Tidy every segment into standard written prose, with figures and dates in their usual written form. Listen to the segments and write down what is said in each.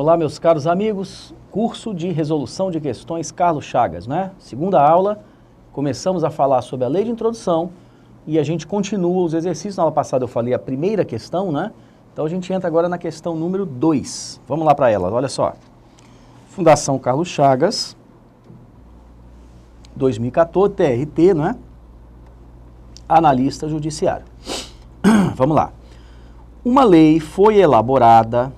Olá, meus caros amigos, curso de resolução de questões Carlos Chagas, né? Segunda aula, começamos a falar sobre a lei de introdução e a gente continua os exercícios. Na aula passada eu falei a primeira questão, né? Então a gente entra agora na questão número 2. Vamos lá para ela, olha só. Fundação Carlos Chagas, 2014, TRT, né? Analista judiciário. Vamos lá. Uma lei foi elaborada,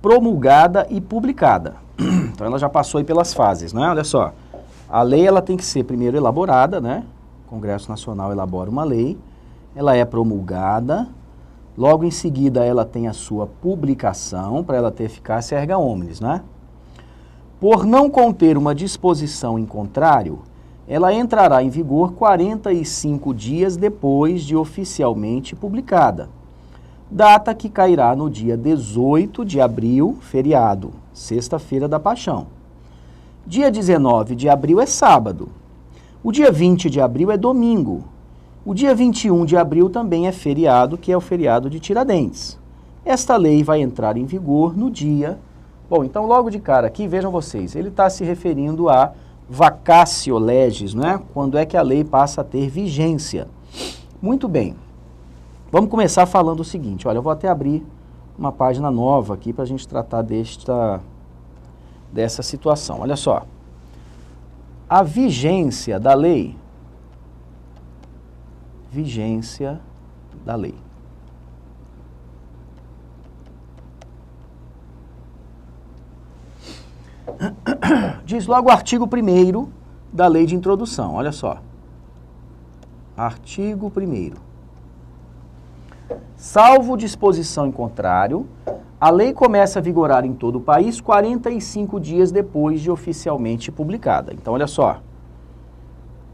promulgada e publicada. Então ela já passou aí pelas fases, né? Olha só, a lei ela tem que ser primeiro elaborada, né? O Congresso Nacional elabora uma lei, ela é promulgada, logo em seguida ela tem a sua publicação, para ela ter eficácia erga omnes, né? Por não conter uma disposição em contrário, ela entrará em vigor 45 dias depois de oficialmente publicada. Data que cairá no dia 18 de abril, feriado, sexta-feira da Paixão. Dia 19 de abril é sábado. O dia 20 de abril é domingo. O dia 21 de abril também é feriado, que é o feriado de Tiradentes. Esta lei vai entrar em vigor no dia... Bom, então logo de cara aqui, vejam vocês, ele está se referindo a vacatio legis, né? Quando é que a lei passa a ter vigência. Muito bem. Vamos começar falando o seguinte, olha, eu vou até abrir uma página nova aqui para a gente tratar dessa situação. Olha só, a vigência da lei, diz logo o artigo 1º da lei de introdução, olha só, artigo 1º. Salvo disposição em contrário, a lei começa a vigorar em todo o país 45 dias depois de oficialmente publicada. Então, olha só,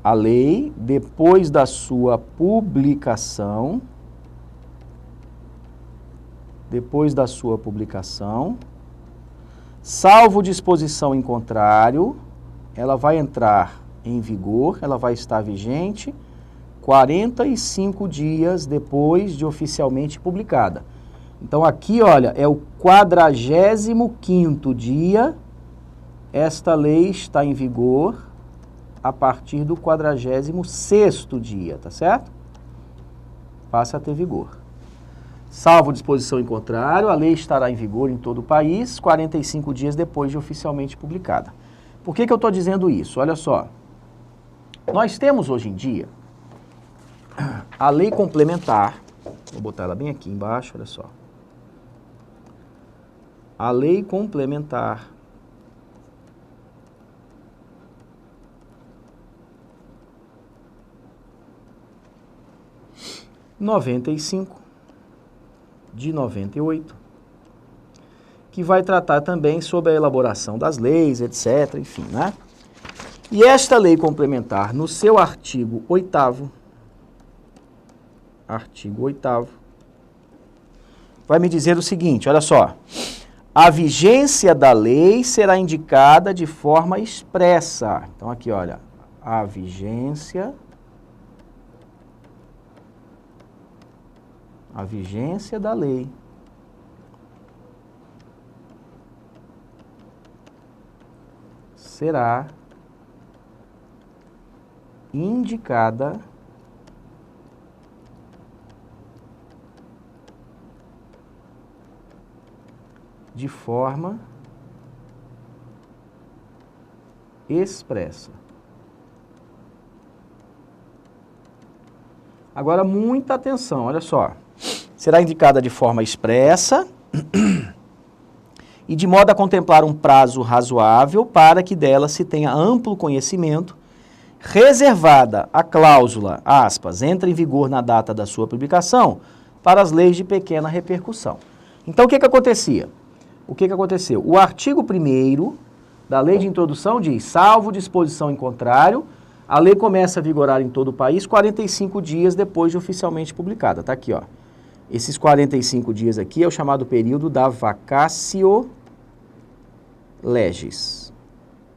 a lei, depois da sua publicação, salvo disposição em contrário, ela vai entrar em vigor, ela vai estar vigente 45 dias depois de oficialmente publicada. Então aqui, olha, é o 45º dia, esta lei está em vigor a partir do 46º dia, tá certo? Passa a ter vigor. Salvo disposição em contrário, a lei estará em vigor em todo o país 45 dias depois de oficialmente publicada. Por que eu estou dizendo isso? Olha só, nós temos hoje em dia a lei complementar, vou botar ela bem aqui embaixo, olha só. A lei complementar (95) de 98, que vai tratar também sobre a elaboração das leis, etc, enfim, né? E esta lei complementar, no seu artigo 8º, vai me dizer o seguinte, olha só, a vigência da lei será indicada de forma expressa. Então aqui, olha, a vigência da lei será indicada de forma expressa. Agora, muita atenção, olha só. Será indicada de forma expressa e de modo a contemplar um prazo razoável para que dela se tenha amplo conhecimento, reservada a cláusula, aspas, entra em vigor na data da sua publicação, para as leis de pequena repercussão. Então, o que acontecia? O que aconteceu? O artigo 1º da lei de introdução diz, salvo disposição em contrário, a lei começa a vigorar em todo o país 45 dias depois de oficialmente publicada. Está aqui, ó. Esses 45 dias aqui é o chamado período da vacatio legis.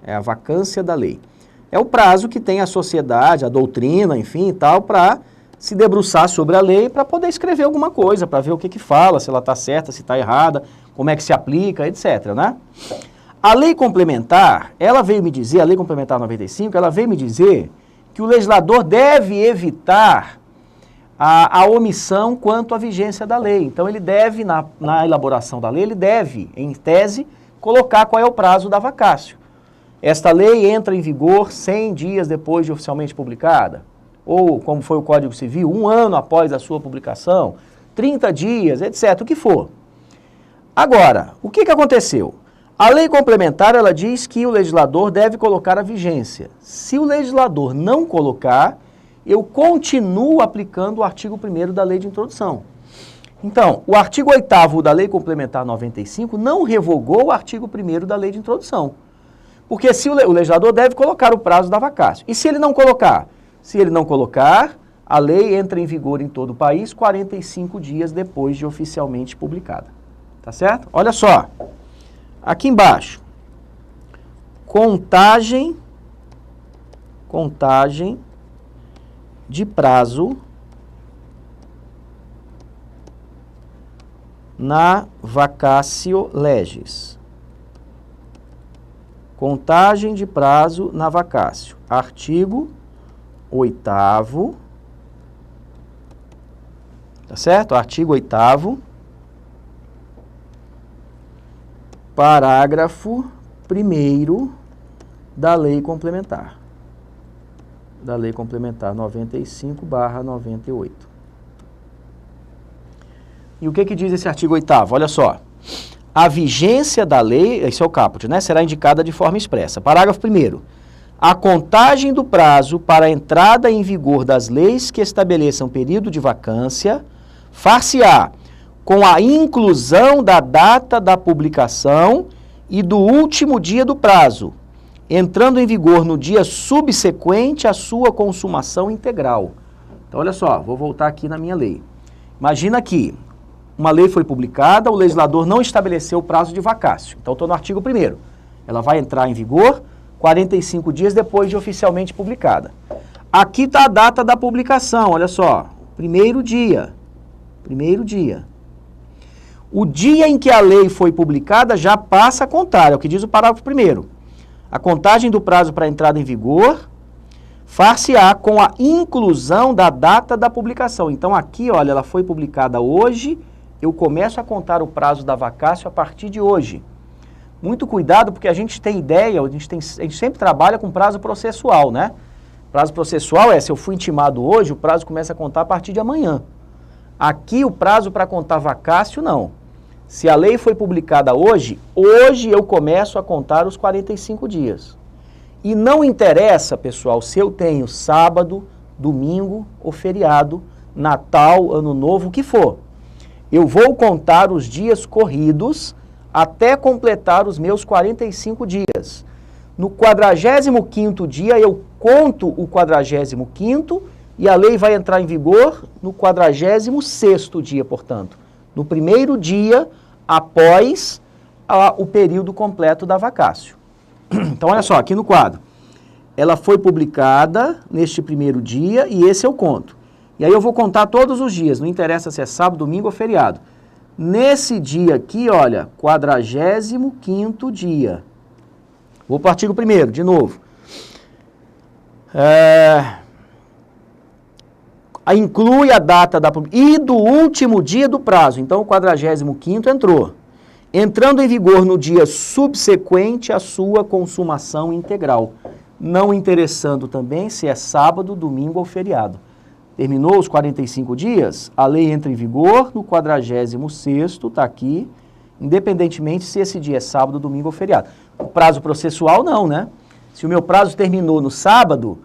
É a vacância da lei. É o prazo que tem a sociedade, a doutrina, enfim, e tal, para se debruçar sobre a lei para poder escrever alguma coisa, para ver o que fala, se ela está certa, se está errada, como é que se aplica, etc., né? A lei complementar, ela veio me dizer, a lei complementar 95, ela veio me dizer que o legislador deve evitar a omissão quanto à vigência da lei. Então, ele deve, na elaboração da lei, ele deve, em tese, colocar qual é o prazo da vacácio. Esta lei entra em vigor 100 dias depois de oficialmente publicada, ou, como foi o Código Civil, 1 ano após a sua publicação, 30 dias, etc., o que for. Agora, o que aconteceu? A lei complementar, ela diz que o legislador deve colocar a vigência. Se o legislador não colocar, eu continuo aplicando o artigo 1º da lei de introdução. Então, o artigo 8º da lei complementar 95 não revogou o artigo 1º da lei de introdução. Porque se o legislador deve colocar o prazo da vacácio. E se ele não colocar? Se ele não colocar, a lei entra em vigor em todo o país 45 dias depois de oficialmente publicada. Tá certo? Olha só. Aqui embaixo. Contagem de prazo na vacatio legis. Contagem de prazo na vacatio. Artigo 8º, tá certo? Artigo 8º, parágrafo 1º da Lei Complementar. Da Lei Complementar 95/98. E o que diz esse artigo 8º? Olha só. A vigência da lei, esse é o caput, né? Será indicada de forma expressa. Parágrafo 1º. A contagem do prazo para a entrada em vigor das leis que estabeleçam período de vacância far-se-á com a inclusão da data da publicação e do último dia do prazo, entrando em vigor no dia subsequente à sua consumação integral. Então, olha só, vou voltar aqui na minha lei. Imagina que uma lei foi publicada, o legislador não estabeleceu o prazo de vacácio. Então, estou no artigo 1º. Ela vai entrar em vigor 45 dias depois de oficialmente publicada. Aqui está a data da publicação, olha só. Primeiro dia. O dia em que a lei foi publicada já passa a contar, é o que diz o parágrafo 1º. A contagem do prazo para entrada em vigor far-se-á com a inclusão da data da publicação. Então aqui, olha, ela foi publicada hoje, eu começo a contar o prazo da vacácio a partir de hoje. Muito cuidado, porque a gente tem ideia, a gente sempre trabalha com prazo processual, né? Prazo processual é, se eu fui intimado hoje, o prazo começa a contar a partir de amanhã. Aqui o prazo para contar vacácio, não. Se a lei foi publicada hoje, hoje eu começo a contar os 45 dias. E não interessa, pessoal, se eu tenho sábado, domingo ou feriado, Natal, Ano Novo, o que for. Eu vou contar os dias corridos até completar os meus 45 dias. No 45º dia, eu conto o 45º e a lei vai entrar em vigor no 46º dia, portanto. No primeiro dia após o período completo da vacácio. Então, olha só, aqui no quadro. Ela foi publicada neste primeiro dia e esse eu conto. E aí eu vou contar todos os dias, não interessa se é sábado, domingo ou feriado. Nesse dia aqui, olha, 45º dia. Vou para o artigo 1º, de novo. Inclui a data e do último dia do prazo. Então, o 45º entrou. Entrando em vigor no dia subsequente à sua consumação integral. Não interessando também se é sábado, domingo ou feriado. Terminou os 45 dias, a lei entra em vigor no 46º, está aqui, independentemente se esse dia é sábado, domingo ou feriado. O prazo processual não, né? Se o meu prazo terminou no sábado,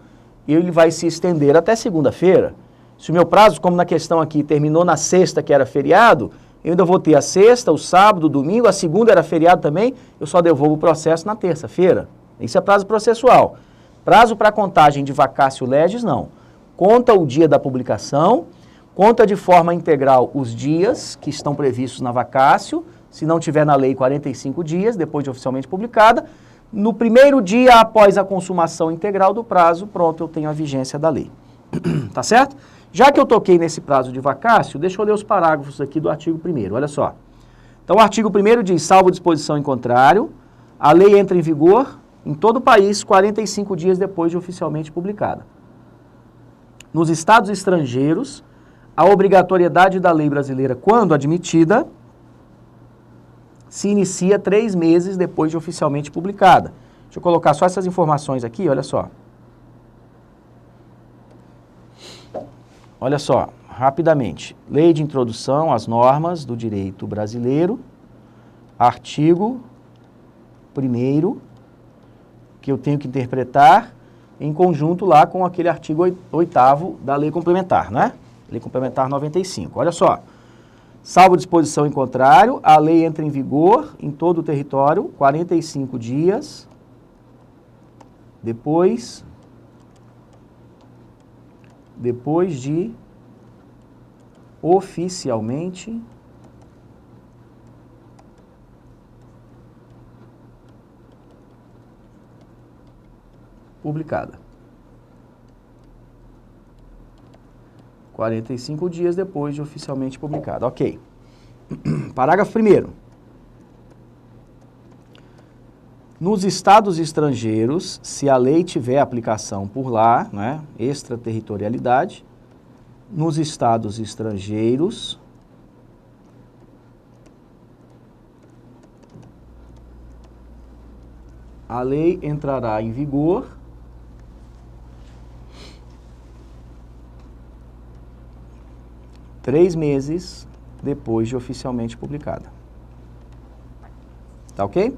ele vai se estender até segunda-feira. Se o meu prazo, como na questão aqui, terminou na sexta, que era feriado, eu ainda vou ter a sexta, o sábado, o domingo, a segunda era feriado também, eu só devolvo o processo na terça-feira. Isso é prazo processual. Prazo para contagem de vacatio legis, não. Conta o dia da publicação, conta de forma integral os dias que estão previstos na vacácio, se não tiver na lei 45 dias, depois de oficialmente publicada. No primeiro dia após a consumação integral do prazo, pronto, eu tenho a vigência da lei. Tá certo? Já que eu toquei nesse prazo de vacácio, deixa eu ler os parágrafos aqui do artigo 1º, olha só. Então, o artigo 1º diz, salvo disposição em contrário, a lei entra em vigor em todo o país 45 dias depois de oficialmente publicada. Nos estados estrangeiros, a obrigatoriedade da lei brasileira, quando admitida, se inicia 3 meses depois de oficialmente publicada. Deixa eu colocar só essas informações aqui, olha só. Olha só, rapidamente. Lei de introdução às normas do direito brasileiro, artigo 1º, que eu tenho que interpretar em conjunto lá com aquele artigo 8º da Lei Complementar, né? Lei Complementar 95. Olha só. Salvo disposição em contrário, a lei entra em vigor em todo o território 45 dias depois de oficialmente publicada. 45 dias depois de oficialmente publicada. Ok. Parágrafo 1º. Nos estados estrangeiros, se a lei tiver aplicação por lá, né, extraterritorialidade, nos estados estrangeiros, a lei entrará em vigor três meses depois de oficialmente publicada. Tá ok?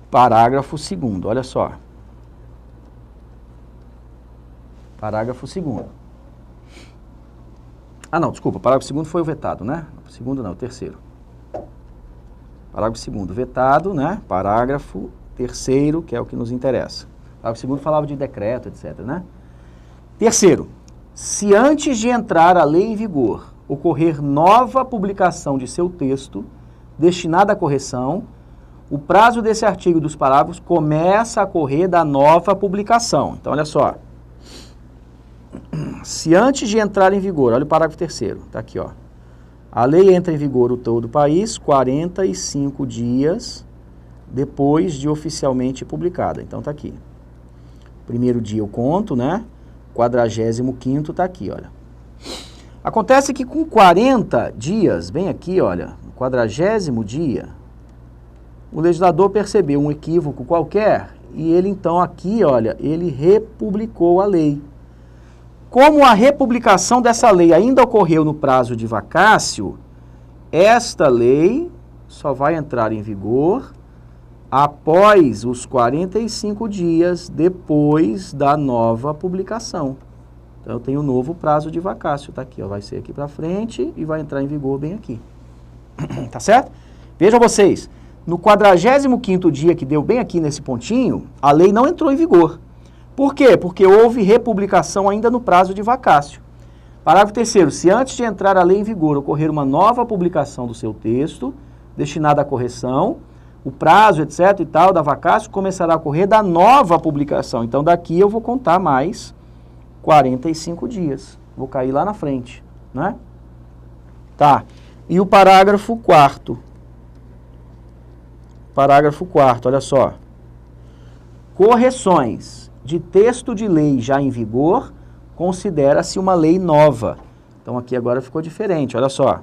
Parágrafo 2º, olha só. Parágrafo 2º. Ah, não, desculpa, parágrafo 2º foi o vetado, né? O segundo não, o terceiro. Parágrafo 2º, vetado, né? Parágrafo 3º, que é o que nos interessa. Parágrafo 2º falava de decreto, etc, né? Terceiro, se antes de entrar a lei em vigor ocorrer nova publicação de seu texto destinada à correção, o prazo desse artigo e dos parágrafos começa a correr da nova publicação. Então, olha só. Se antes de entrar em vigor, olha o parágrafo 3º, tá aqui, ó. A lei entra em vigor em todo o país 45 dias depois de oficialmente publicada. Então, tá aqui. Primeiro dia eu conto, né? 45º tá aqui, olha. Acontece que com 40 dias, bem aqui, olha, no 40º dia, o legislador percebeu um equívoco qualquer e ele então aqui, olha, ele republicou a lei. Como a republicação dessa lei ainda ocorreu no prazo de vacácio, esta lei só vai entrar em vigor após os 45 dias depois da nova publicação. Então, eu tenho um novo prazo de vacácio, tá aqui, ó, vai ser aqui para frente e vai entrar em vigor bem aqui. Tá certo? Vejam vocês, no 45º dia que deu bem aqui nesse pontinho, a lei não entrou em vigor. Por quê? Porque houve republicação ainda no prazo de vacácio. Parágrafo 3º, se antes de entrar a lei em vigor ocorrer uma nova publicação do seu texto, destinada à correção, o prazo, etc. e tal, da vacácio começará a correr da nova publicação. Então, daqui eu vou contar mais 45 dias. Vou cair lá na frente, né? Tá. E o parágrafo 4º. Parágrafo 4º, olha só. Correções de texto de lei já em vigor considera-se uma lei nova. Então, aqui agora ficou diferente, olha só.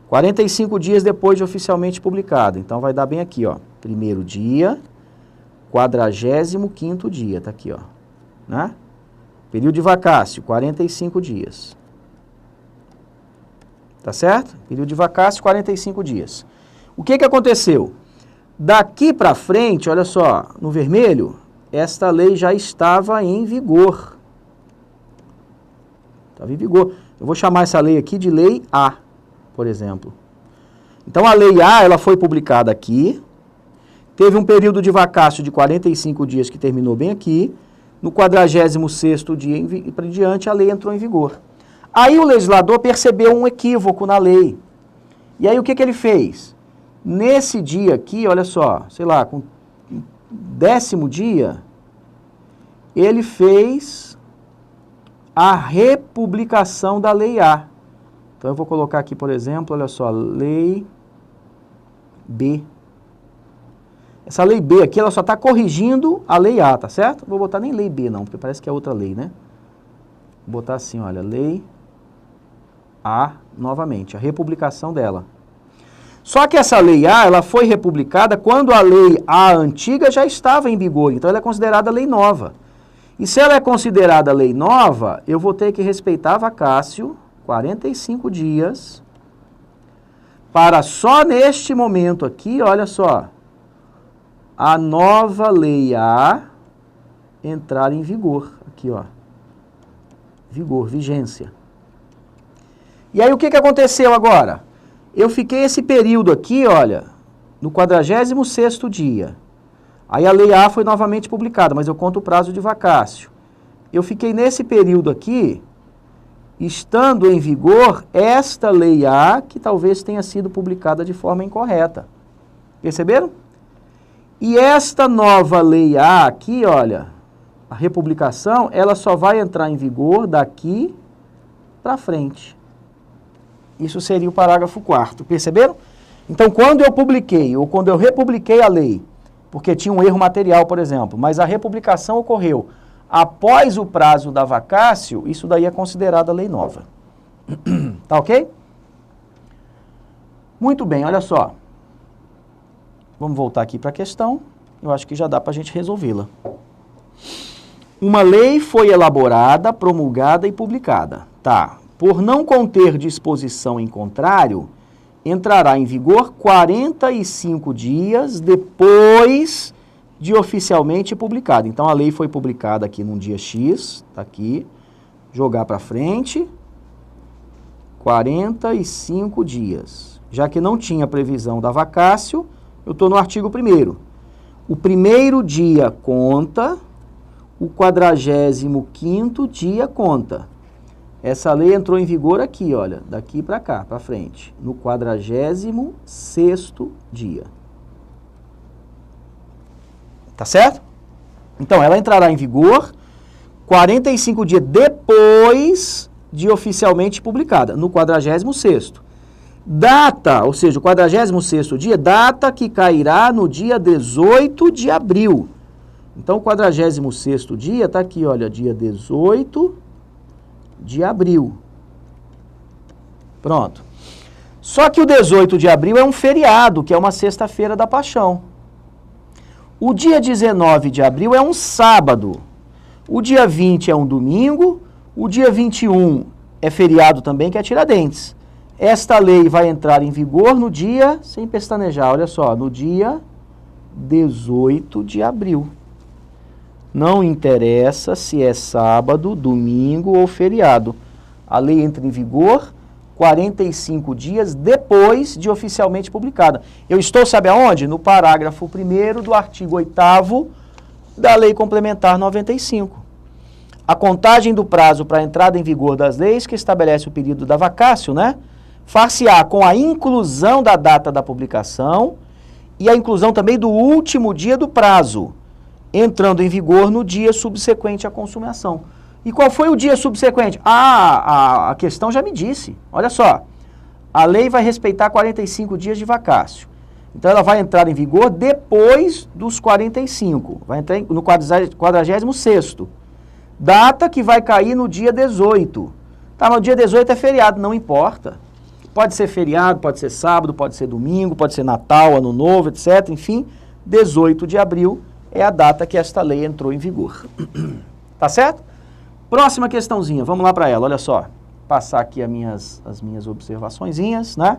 45 dias depois de oficialmente publicado. Então, vai dar bem aqui, ó. Primeiro dia, 45º dia, tá aqui, ó. Né? Período de vacácio, 45 dias. Tá certo? Período de vacácio, 45 dias. O que que aconteceu? Daqui para frente, olha só, no vermelho, esta lei já estava em vigor. Estava em vigor. Eu vou chamar essa lei aqui de Lei A, por exemplo. Então, a Lei A, ela foi publicada aqui, teve um período de vacácio de 45 dias que terminou bem aqui, no 46º dia e para diante, a lei entrou em vigor. Aí o legislador percebeu um equívoco na lei. E aí o que que ele fez? Nesse dia aqui, olha só, sei lá, com 10º dia, ele fez a republicação da Lei A. Então, eu vou colocar aqui, por exemplo, olha só, Lei B. Essa Lei B aqui, ela só está corrigindo a Lei A, tá certo? Não vou botar nem Lei B, não, porque parece que é outra lei, né? Vou botar assim, olha, Lei A, novamente, a republicação dela. Só que essa Lei A, ela foi republicada quando a Lei A antiga já estava em vigor, então ela é considerada lei nova. E se ela é considerada lei nova, eu vou ter que respeitar a vacácio, 45 dias, para só neste momento aqui, olha só, a nova Lei A entrar em vigor. Aqui, ó. Vigor, vigência. E aí, o que aconteceu agora? Eu fiquei esse período aqui, olha, no 46º dia. Aí a Lei A foi novamente publicada, mas eu conto o prazo de vacácio. Eu fiquei nesse período aqui, estando em vigor esta Lei A, que talvez tenha sido publicada de forma incorreta. Perceberam? E esta nova Lei A aqui, olha, a republicação, ela só vai entrar em vigor daqui para frente. Isso seria o parágrafo 4º, perceberam? Então, quando eu publiquei, ou quando eu republiquei a lei, porque tinha um erro material, por exemplo, mas a republicação ocorreu após o prazo da vacácio, isso daí é considerada lei nova. Tá ok? Muito bem, olha só. Vamos voltar aqui para a questão. Eu acho que já dá para a gente resolvê-la. Uma lei foi elaborada, promulgada e publicada. Tá. Por não conter disposição em contrário, entrará em vigor 45 dias depois de oficialmente publicada. Então, a lei foi publicada aqui num dia X, tá aqui, jogar para frente, 45 dias. Já que não tinha previsão da vacácio, eu estou no artigo 1º. O primeiro dia conta, o 45º dia conta. Essa lei entrou em vigor aqui, olha, daqui para cá, para frente, no 46º dia. Tá certo? Então, ela entrará em vigor 45 dias depois de oficialmente publicada, no 46º. Data, ou seja, o 46º dia, data que cairá no dia 18 de abril. Então, o 46º dia está aqui, olha, dia 18 de abril. Pronto. Só que o 18 de abril é um feriado, que é uma sexta-feira da Paixão. O dia 19 de abril é um sábado. O dia 20 é um domingo. O dia 21 é feriado também, que é Tiradentes. Esta lei vai entrar em vigor no dia, sem pestanejar, olha só, no dia 18 de abril. Não interessa se é sábado, domingo ou feriado. A lei entra em vigor 45 dias depois de oficialmente publicada. Eu estou, sabe aonde? No parágrafo 1º do artigo 8º da Lei Complementar 95. A contagem do prazo para a entrada em vigor das leis, que estabelece o período da vacácio, né? Far-se-á com a inclusão da data da publicação e a inclusão também do último dia do prazo, entrando em vigor no dia subsequente à consumação. E qual foi o dia subsequente? A questão já me disse. Olha só, a lei vai respeitar 45 dias de vacácio. Então, ela vai entrar em vigor depois dos 45. Vai entrar no 46º. Data que vai cair no dia 18. Tá, mas o dia 18 é feriado, não importa. Pode ser feriado, pode ser sábado, pode ser domingo, pode ser Natal, Ano Novo, etc. Enfim, 18 de abril é a data que esta lei entrou em vigor. Tá certo? Próxima questãozinha, vamos lá para ela, olha só. Passar aqui as minhas observaçõezinhas, né?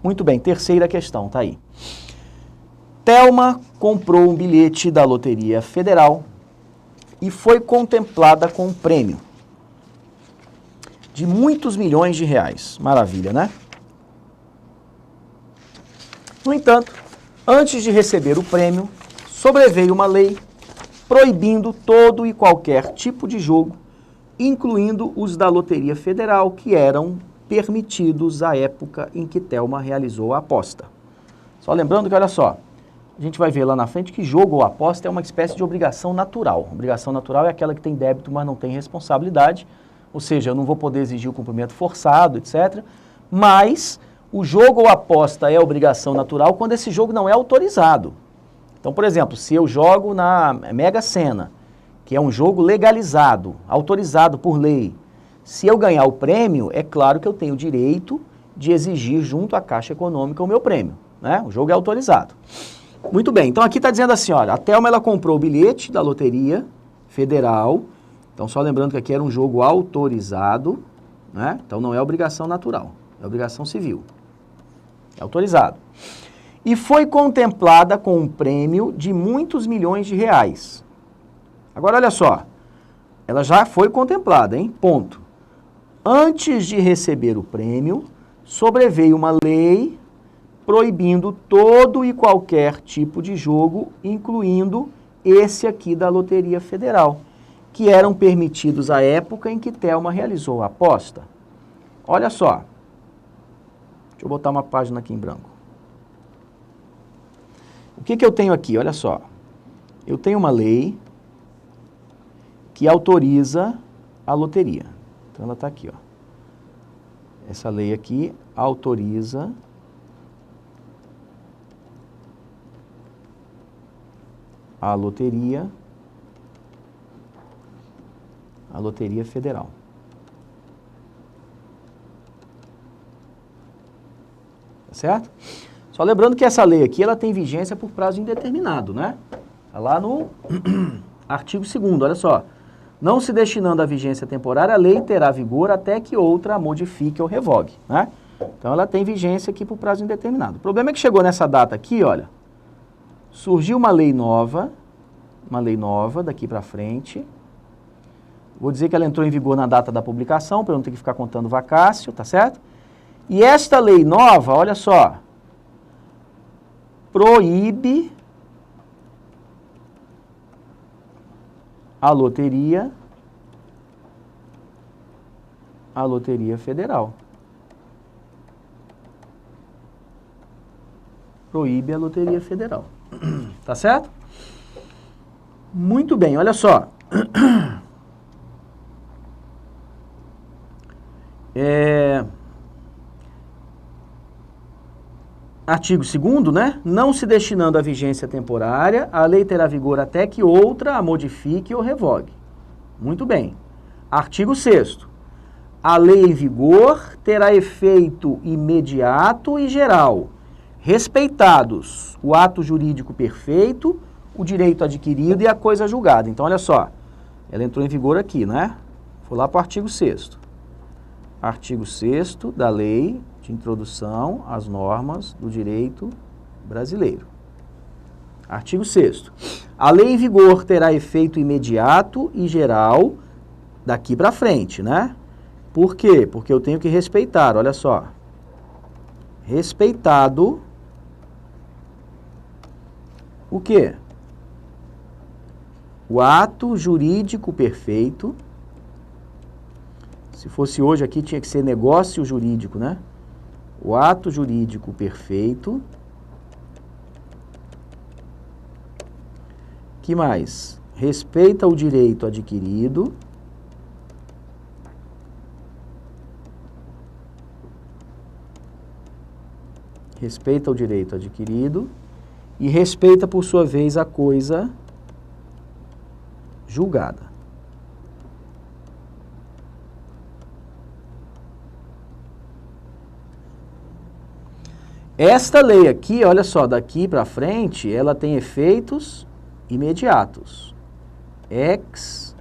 Muito bem, terceira questão, tá aí. Thelma comprou um bilhete da Loteria Federal e foi contemplada com um prêmio de muitos milhões de reais. Maravilha, né? No entanto, antes de receber o prêmio, sobreveio uma lei proibindo todo e qualquer tipo de jogo, incluindo os da Loteria Federal, que eram permitidos à época em que Thelma realizou a aposta. Só lembrando que, olha só, a gente vai ver lá na frente que jogo ou aposta é uma espécie de obrigação natural. Obrigação natural é aquela que tem débito, mas não tem responsabilidade. ou seja, eu não vou poder exigir o cumprimento forçado, etc. Mas o jogo ou aposta é obrigação natural quando esse jogo não é autorizado. Então, por exemplo, se eu jogo na Mega Sena, que é um jogo legalizado, autorizado por lei, se eu ganhar o prêmio, é claro que eu tenho o direito de exigir junto à Caixa Econômica o meu prêmio, né? O jogo é autorizado. Muito bem, então aqui está dizendo assim, olha, a Thelma ela comprou o bilhete da Loteria Federal, então só lembrando que aqui era um jogo autorizado, né? Então não é obrigação natural, é obrigação civil, é autorizado. E foi contemplada com um prêmio de muitos milhões de reais. Agora, olha só, ela já foi contemplada, hein? Ponto. Antes de receber o prêmio, sobreveio uma lei proibindo todo e qualquer tipo de jogo, incluindo esse aqui da Loteria Federal, que eram permitidos à época em que Thelma realizou a aposta. Olha só, deixa eu botar uma página aqui em branco. O que eu tenho aqui? Olha só, eu tenho uma lei que autoriza a loteria. Então ela está aqui, ó. Essa lei aqui autoriza a Loteria Federal. Tá certo? Só lembrando que essa lei aqui, ela tem vigência por prazo indeterminado, né? Tá lá no artigo 2º, olha só. Não se destinando à vigência temporária, a lei terá vigor até que outra a modifique ou revogue, né? Então ela tem vigência aqui por prazo indeterminado. O problema é que chegou nessa data aqui, olha, surgiu uma lei nova daqui para frente. Vou dizer que ela entrou em vigor na data da publicação, para eu não ter que ficar contando vacácio, tá certo? E esta lei nova, olha só, proíbe a Loteria Federal. Proíbe a Loteria Federal. Tá certo? Muito bem, olha só. Artigo 2º, né? Não se destinando à vigência temporária, a lei terá vigor até que outra a modifique ou revogue. Muito bem. Artigo 6º. A lei em vigor terá efeito imediato e geral, respeitados o ato jurídico perfeito, o direito adquirido e a coisa julgada. Então, olha só, ela entrou em vigor aqui, né? Vou lá para o artigo 6º. Artigo 6º da Lei de Introdução às Normas do Direito Brasileiro. Artigo 6º. A lei em vigor terá efeito imediato e geral daqui para frente, né? Por quê? Porque eu tenho que respeitar, olha só. Respeitado o quê? O ato jurídico perfeito. Se fosse hoje aqui, tinha que ser negócio jurídico, né? O ato jurídico perfeito. Que mais? Respeita o direito adquirido. Respeita o direito adquirido. E respeita, por sua vez, a coisa julgada. Esta lei aqui, olha só, daqui para frente, ela tem efeitos imediatos. Ex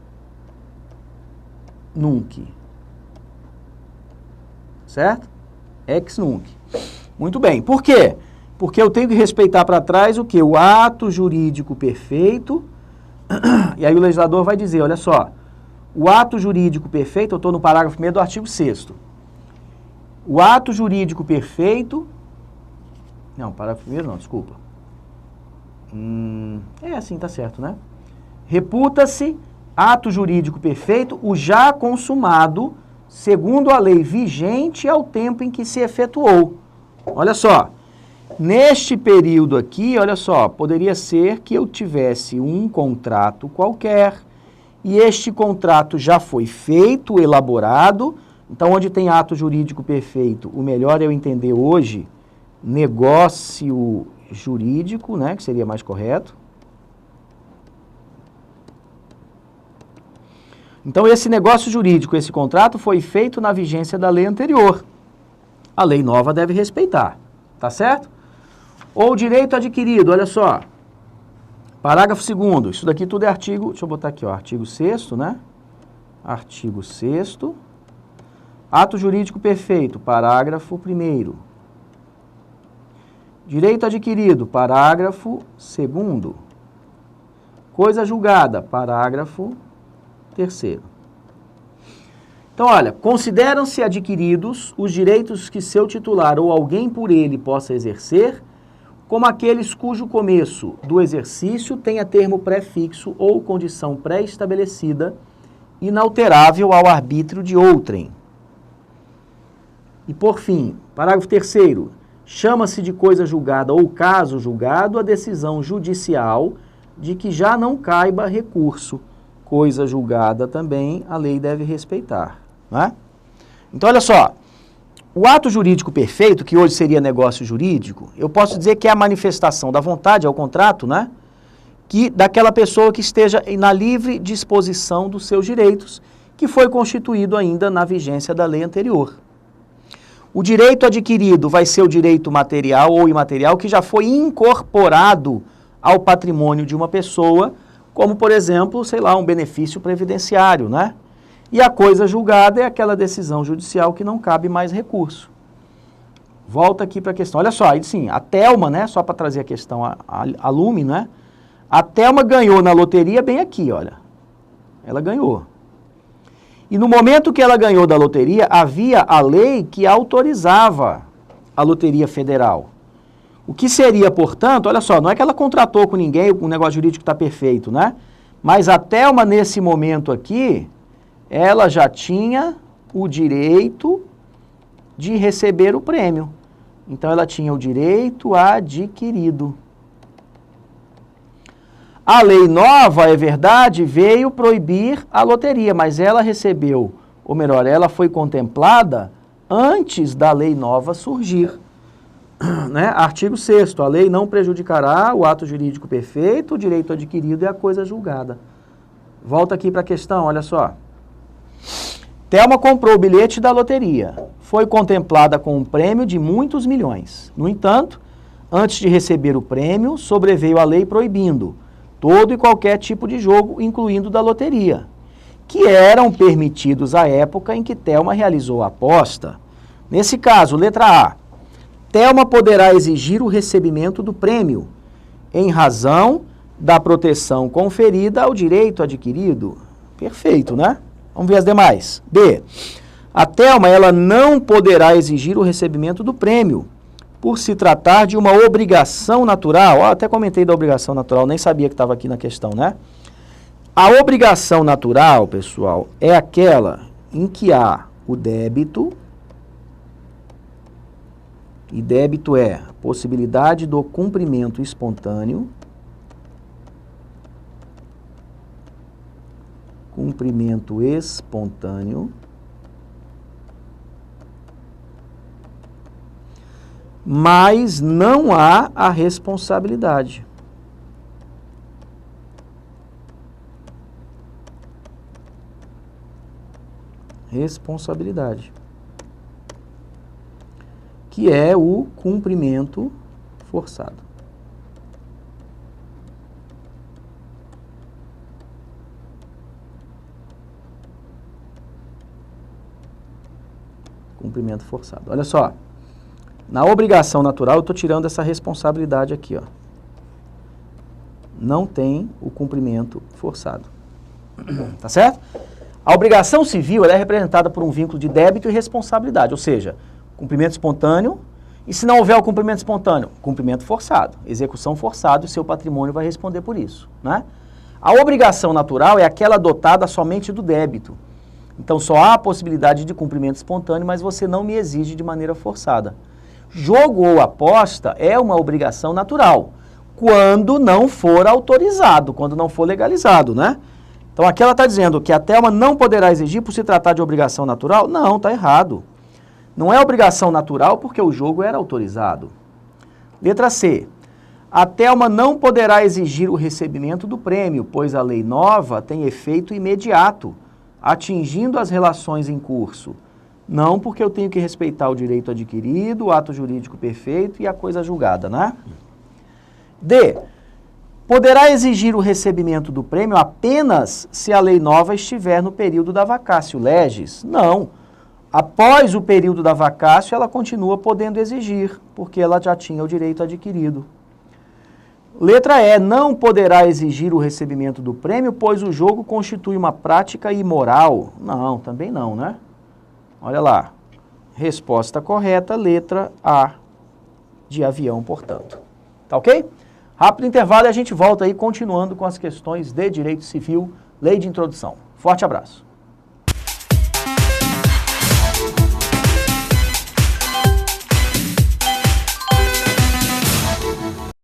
nunc. Certo? Ex nunc. Muito bem. Por quê? Porque eu tenho que respeitar para trás o quê? O ato jurídico perfeito. E aí o legislador vai dizer, olha só, o ato jurídico perfeito, eu estou no parágrafo 1º do artigo 6º. O ato jurídico perfeito... Não, parágrafo 1º não, desculpa. É assim, tá certo, né? Reputa-se ato jurídico perfeito o já consumado, segundo a lei vigente ao tempo em que se efetuou. Olha só, neste período aqui, olha só, poderia ser que eu tivesse um contrato qualquer e este contrato já foi feito, elaborado. Então, onde tem ato jurídico perfeito, o melhor é eu entender hoje negócio jurídico, né, que seria mais correto. Então, esse negócio jurídico, esse contrato foi feito na vigência da lei anterior. A lei nova deve respeitar, tá certo? Ou direito adquirido, olha só. Parágrafo 2º, isso daqui tudo é artigo, deixa eu botar aqui, ó, artigo 6º, né? Artigo 6º. Ato jurídico perfeito, parágrafo 1º. Direito adquirido, parágrafo 2º. Coisa julgada, parágrafo 3º. Então, olha, consideram-se adquiridos os direitos que seu titular ou alguém por ele possa exercer, como aqueles cujo começo do exercício tenha termo pré-fixo ou condição pré-estabelecida, inalterável ao arbítrio de outrem. E, por fim, parágrafo 3º, chama-se de coisa julgada ou caso julgado a decisão judicial de que já não caiba recurso. Coisa julgada também a lei deve respeitar, né? Então, olha só, o ato jurídico perfeito, que hoje seria negócio jurídico, eu posso dizer que é a manifestação da vontade, é o contrato, né? Que daquela pessoa que esteja na livre disposição dos seus direitos, que foi constituído ainda na vigência da lei anterior. O direito adquirido vai ser o direito material ou imaterial que já foi incorporado ao patrimônio de uma pessoa, como, por exemplo, sei lá, um benefício previdenciário, né? E a coisa julgada é aquela decisão judicial que não cabe mais recurso. Volta aqui para a questão. Olha só, aí sim, a Thelma, né, só para trazer a questão a lume, né? A Thelma ganhou na loteria bem aqui, olha. Ela ganhou. E no momento que ela ganhou da loteria, havia a lei que autorizava a Loteria Federal. O que seria, portanto, olha só, não é que ela contratou com ninguém, o negócio jurídico está perfeito, né? Mas a Thelma, nesse momento aqui, ela já tinha o direito de receber o prêmio. Então, ela tinha o direito adquirido. A lei nova, é verdade, veio proibir a loteria, mas ela recebeu, ou melhor, ela foi contemplada antes da lei nova surgir. Né? Artigo 6º, a lei não prejudicará o ato jurídico perfeito, o direito adquirido e a coisa julgada. Volta aqui para a questão, olha só. Thelma comprou o bilhete da loteria. Foi contemplada com um prêmio de muitos milhões. No entanto, antes de receber o prêmio, sobreveio a lei proibindo todo e qualquer tipo de jogo, incluindo da loteria, que eram permitidos à época em que Thelma realizou a aposta. Nesse caso, letra A, Thelma poderá exigir o recebimento do prêmio em razão da proteção conferida ao direito adquirido. Perfeito, né? Vamos ver as demais. B. A Thelma, ela não poderá exigir o recebimento do prêmio, por se tratar de uma obrigação natural. Ó, até comentei da obrigação natural, nem sabia que estava aqui na questão, né? A obrigação natural, pessoal, é aquela em que há o débito, e débito é a possibilidade do cumprimento espontâneo, mas não há a responsabilidade. Responsabilidade. Que é o cumprimento forçado. Cumprimento forçado. Olha só. Na obrigação natural, eu estou tirando essa responsabilidade aqui, ó. Não tem o cumprimento forçado. Tá certo? A obrigação civil ela é representada por um vínculo de débito e responsabilidade, ou seja, cumprimento espontâneo, e se não houver o cumprimento espontâneo, cumprimento forçado, execução forçada, o seu patrimônio vai responder por isso, né? A obrigação natural é aquela adotada somente do débito. Então, só há a possibilidade de cumprimento espontâneo, mas você não me exige de maneira forçada. Jogo ou aposta é uma obrigação natural, quando não for autorizado, quando não for legalizado, né? Então aqui ela está dizendo que a Thelma não poderá exigir por se tratar de obrigação natural? Não, está errado. Não é obrigação natural porque o jogo era autorizado. Letra C. A Thelma não poderá exigir o recebimento do prêmio, pois a lei nova tem efeito imediato, atingindo as relações em curso. Não, porque eu tenho que respeitar o direito adquirido, o ato jurídico perfeito e a coisa julgada, né? D. Poderá exigir o recebimento do prêmio apenas se a lei nova estiver no período da vacatio legis? Não. Após o período da vacatio, ela continua podendo exigir, porque ela já tinha o direito adquirido. Letra E. Não poderá exigir o recebimento do prêmio, pois o jogo constitui uma prática imoral. Não, também não, né? Olha lá. Resposta correta, letra A, de avião, portanto. Tá ok? Rápido intervalo e a gente volta aí continuando com as questões de direito civil, lei de introdução. Forte abraço.